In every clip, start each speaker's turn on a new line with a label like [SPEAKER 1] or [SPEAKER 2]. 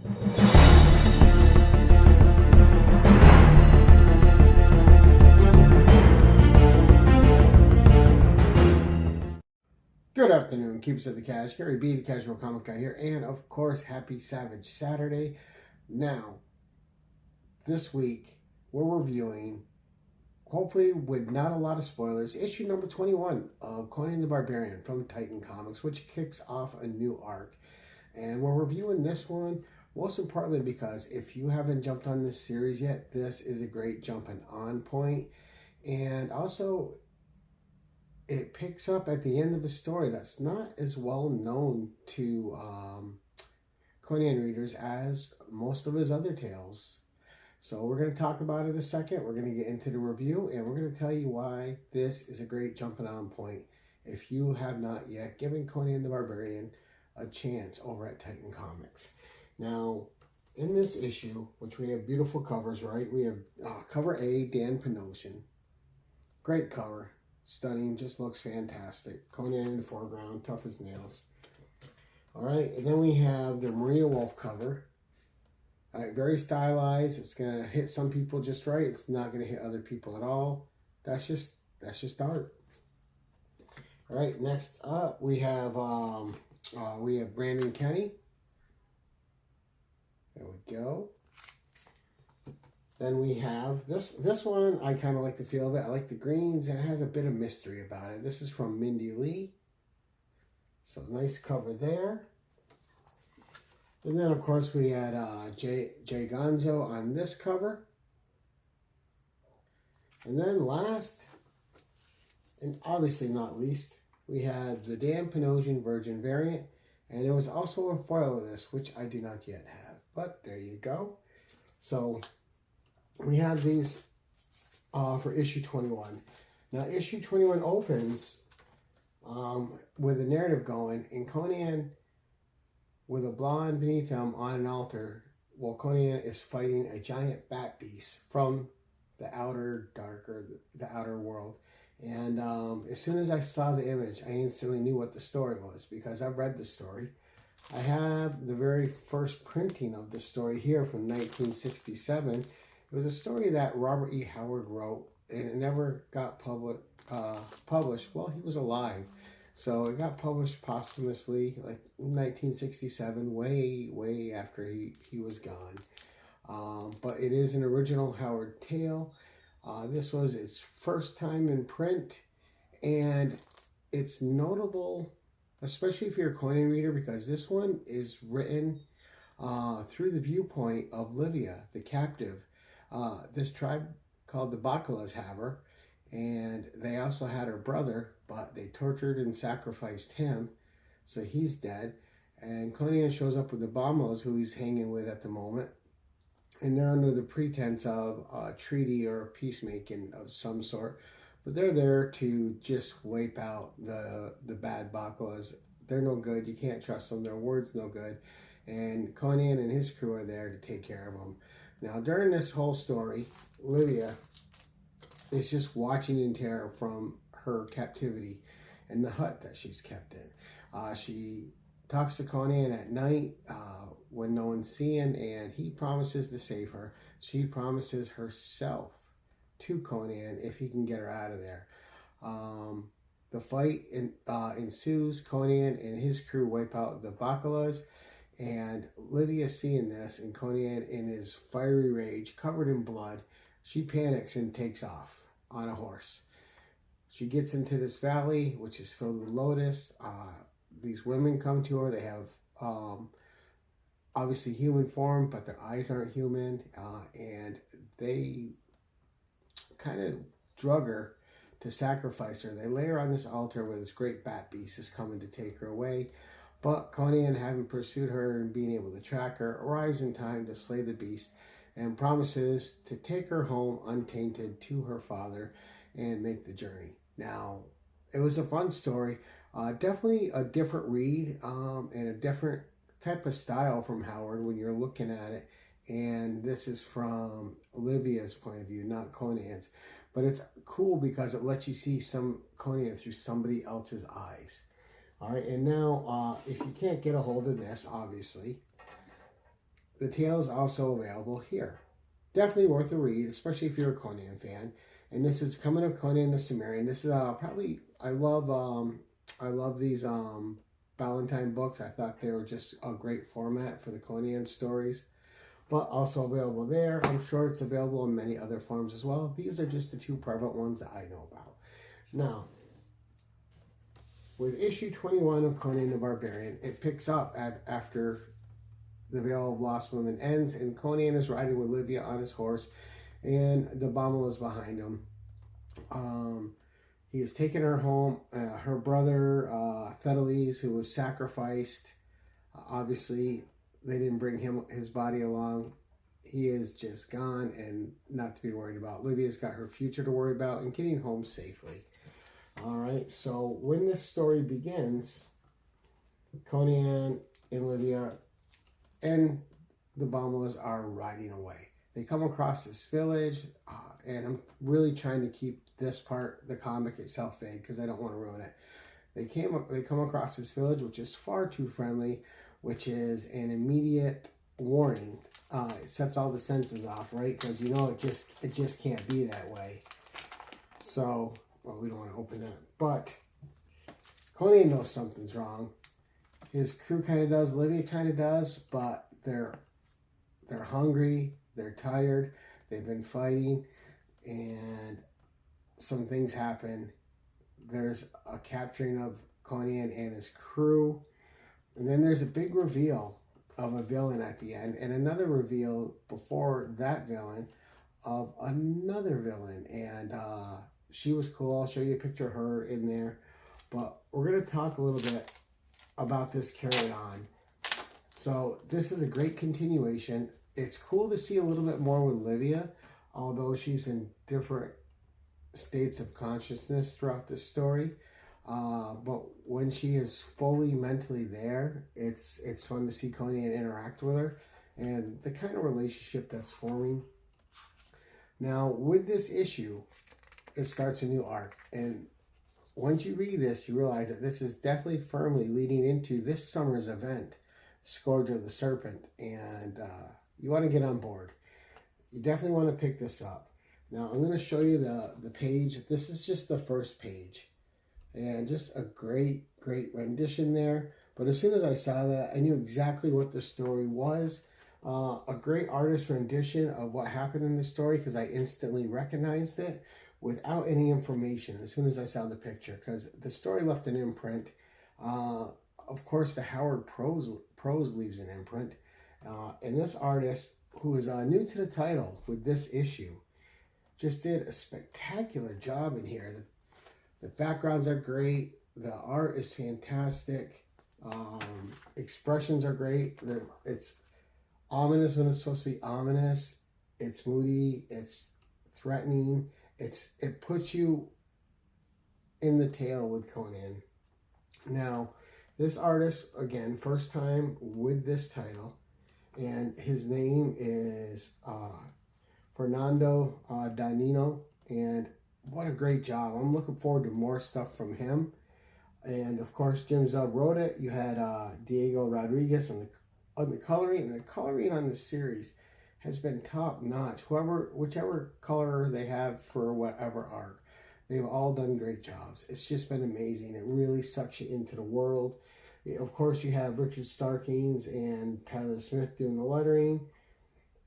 [SPEAKER 1] Good afternoon, keepers of the cash. Gary B, the casual comic guy here, and of course, happy Savage Saturday. Now, this week, we're reviewing, hopefully with not a lot of spoilers, issue number 21 of Conan the Barbarian from Titan Comics, which kicks off a new arc. And we're reviewing this one most importantly because if you haven't jumped on this series yet, this is a great jumping on point. And also, it picks up at the end of a story that's not as well known to Conan readers as most of his other tales. So we're going to talk about it a second. We're going to get into the review, and we're going to tell you why this is a great jumping on point if you have not yet given Conan the Barbarian a chance over at Titan Comics. Now, in this issue, which we have beautiful covers, right? We have cover A, Dan Panosian. Great cover. Stunning, just looks fantastic. Conan in the foreground, tough as nails. All right, and then we have the Maria Wolf cover. All right, very stylized. It's gonna hit some people just right. It's not gonna hit other people at all. That's just art. All right, next up we have Brandon Kenny. There we go. Then we have this one. I kind of like the feel of it. I like the greens, and it has a bit of mystery about it. This is from Mindy Lee. So nice cover there. And then, of course, we had Jay Gonzo on this cover. And then last, and obviously not least, we had the Dan Panosian Virgin variant. And there was also a foil of this, which I do not yet have. But there you go. So we have these for issue 21. Now, issue 21 opens with a narrative going, and Conan with a blonde beneath him on an altar while Conan is fighting a giant bat beast from the outer dark or the outer world. And as soon as I saw the image, I instantly knew what the story was because I've read the story. I have the very first printing of the story here from 1967. It was a story that Robert E. Howard wrote, and it never got published while he was alive. So it got published posthumously, like 1967, way after he was gone. But it is an original Howard tale. This was its first time in print, and it's notable, especially if you're a Conan reader, because this one is written through the viewpoint of Livia, the captive. This tribe called the Bakalas have her, and they also had her brother, but they tortured and sacrificed him, so he's dead. And Conan shows up with the Bamalas, who he's hanging with at the moment, and they're under the pretense of a treaty or peacemaking of some sort, but they're there to just wipe out the bad Bakalas. They're no good. You can't trust them. Their word's no good, and Conan and his crew are there to take care of them. Now, during this whole story, Livia is just watching in terror from her captivity in the hut that she's kept in. She talks to Conan at night when no one's seeing, and he promises to save her. She promises herself to Conan if he can get her out of there. The fight ensues. Conan and his crew wipe out the Bakalas. And Livia seeing this, and Conan in his fiery rage, covered in blood, she panics and takes off on a horse. She gets into this valley, which is filled with lotus. These women come to her. They have obviously human form, but their eyes aren't human. And they kind of drug her to sacrifice her. They lay her on this altar where this great bat beast is coming to take her away. But Conan, having pursued her and being able to track her, arrives in time to slay the beast and promises to take her home untainted to her father and make the journey. Now, it was a fun story. Definitely a different read and a different type of style from Howard when you're looking at it. And this is from Olivia's point of view, not Conan's. But it's cool because it lets you see some Conan through somebody else's eyes. All right, and now if you can't get a hold of this, obviously, the tale is also available here. Definitely worth a read, especially if you're a Conan fan. And this is Coming of Conan the Cimmerian. This is probably, I love these Ballantine books. I thought they were just a great format for the Conan stories. But also available there. I'm sure it's available in many other forms as well. These are just the two prevalent ones that I know about. Now, with issue 21 of Conan the Barbarian, it picks up after the Veil of Lost Women ends, and Conan is riding with Livia on his horse, and the Bommel is behind him. He has taken her home. Her brother, Theodales, who was sacrificed, obviously they didn't bring his body along. He is just gone and not to be worried about. Livia's got her future to worry about and getting home safely. All right, so when this story begins, Conan and Livia and the Bommelers are riding away. They come across this village, and I'm really trying to keep this part, the comic itself, vague because I don't want to ruin it. They come across this village, which is far too friendly, which is an immediate warning. It sets all the senses off, right? Because you know it just can't be that way. So, well, we don't want to open that. But Conan knows something's wrong. His crew kind of does. Livia kind of does. But they're hungry. They're tired. They've been fighting. And some things happen. There's a capturing of Conan and his crew. And then there's a big reveal of a villain at the end, and another reveal before that villain of another villain. And she was cool. I'll show you a picture of her in there. But we're going to talk a little bit about this carry on. So this is a great continuation. It's cool to see a little bit more with Livia, although she's in different states of consciousness throughout this story. But when she is fully mentally there, it's fun to see Conan interact with her and the kind of relationship that's forming. Now, with this issue, it starts a new arc. And once you read this, you realize that this is definitely firmly leading into this summer's event, Scourge of the Serpent. And you want to get on board. You definitely want to pick this up. Now, I'm going to show you the page. This is just the first page. And just a great rendition there. But as soon as I saw that, I knew exactly what the story was. A great artist rendition of what happened in the story, because I instantly recognized it without any information as soon as I saw the picture, because the story left an imprint. Of course, the Howard prose leaves an imprint. And this artist, who is new to the title with this issue, just did a spectacular job in here. The backgrounds are great. The art is fantastic. Expressions are great. It's ominous when it's supposed to be ominous. It's moody. It's threatening. It puts you in the tale with Conan. Now, this artist, again, first time with this title, and his name is Fernando Danino, and what a great job. I'm looking forward to more stuff from him. And of course, Jim Zub wrote it. You had Diego Rodriguez on the coloring, and the coloring on this series has been top notch. Whichever colorer they have for whatever arc, they've all done great jobs. It's just been amazing. It really sucks you into the world. Of course, you have Richard Starkings and Tyler Smith doing the lettering,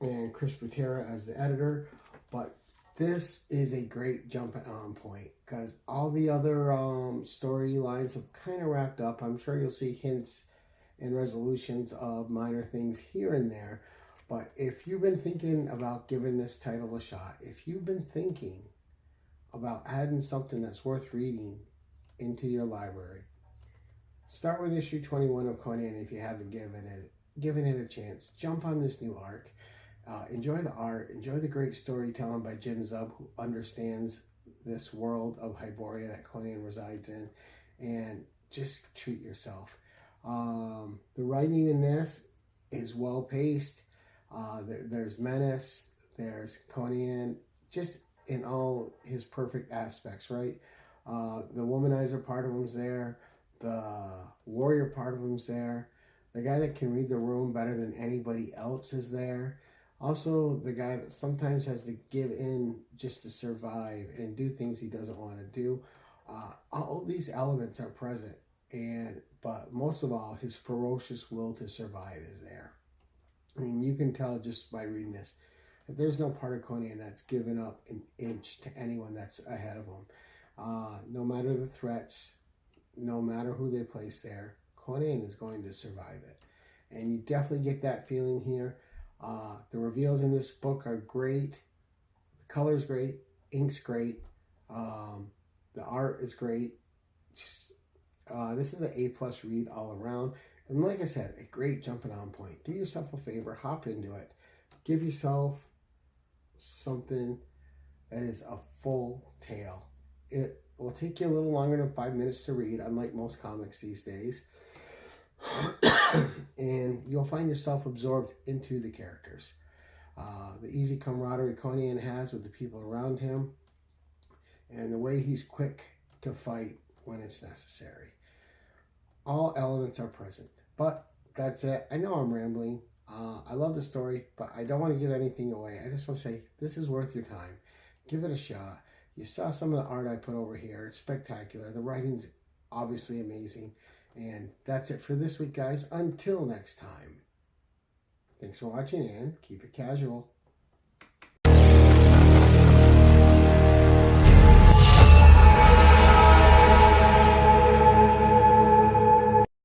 [SPEAKER 1] and Chris Butera as the editor. But this is a great jumping on point, because all the other storylines have kind of wrapped up. I'm sure you'll see hints and resolutions of minor things here and there. But if you've been thinking about giving this title a shot, if you've been thinking about adding something that's worth reading into your library, start with issue 21 of Conan if you haven't given it a chance. Jump on this new arc. Enjoy the art, enjoy the great storytelling by Jim Zub, who understands this world of Hyboria that Conan resides in, and just treat yourself. The writing in this is well paced. There's menace, there's Conan, just in all his perfect aspects, right? The womanizer part of him's there, the warrior part of him's there. The guy that can read the room better than anybody else is there. Also, the guy that sometimes has to give in just to survive and do things he doesn't want to do. All these elements are present, but most of all, his ferocious will to survive is there. I mean, you can tell just by reading this that there's no part of Conan that's given up an inch to anyone that's ahead of him. No matter the threats, no matter who they place there, Conan is going to survive it. And you definitely get that feeling here. The reveals in this book are great. The color's great. Ink's great. The art is great. This is an A+ read all around. And like I said, a great jumping on point. Do yourself a favor. Hop into it. Give yourself something that is a full tale. It will take you a little longer than 5 minutes to read, unlike most comics these days. And you'll find yourself absorbed into the characters. The easy camaraderie Conan has with the people around him, and the way he's quick to fight when it's necessary. All elements are present. But that's it. I know I'm rambling. I love the story, but I don't want to give anything away. I just want to say this is worth your time. Give it a shot. You saw some of the art I put over here. It's spectacular. The writing's obviously amazing. And that's it for this week, guys. Until next time. Thanks for watching, and keep it casual.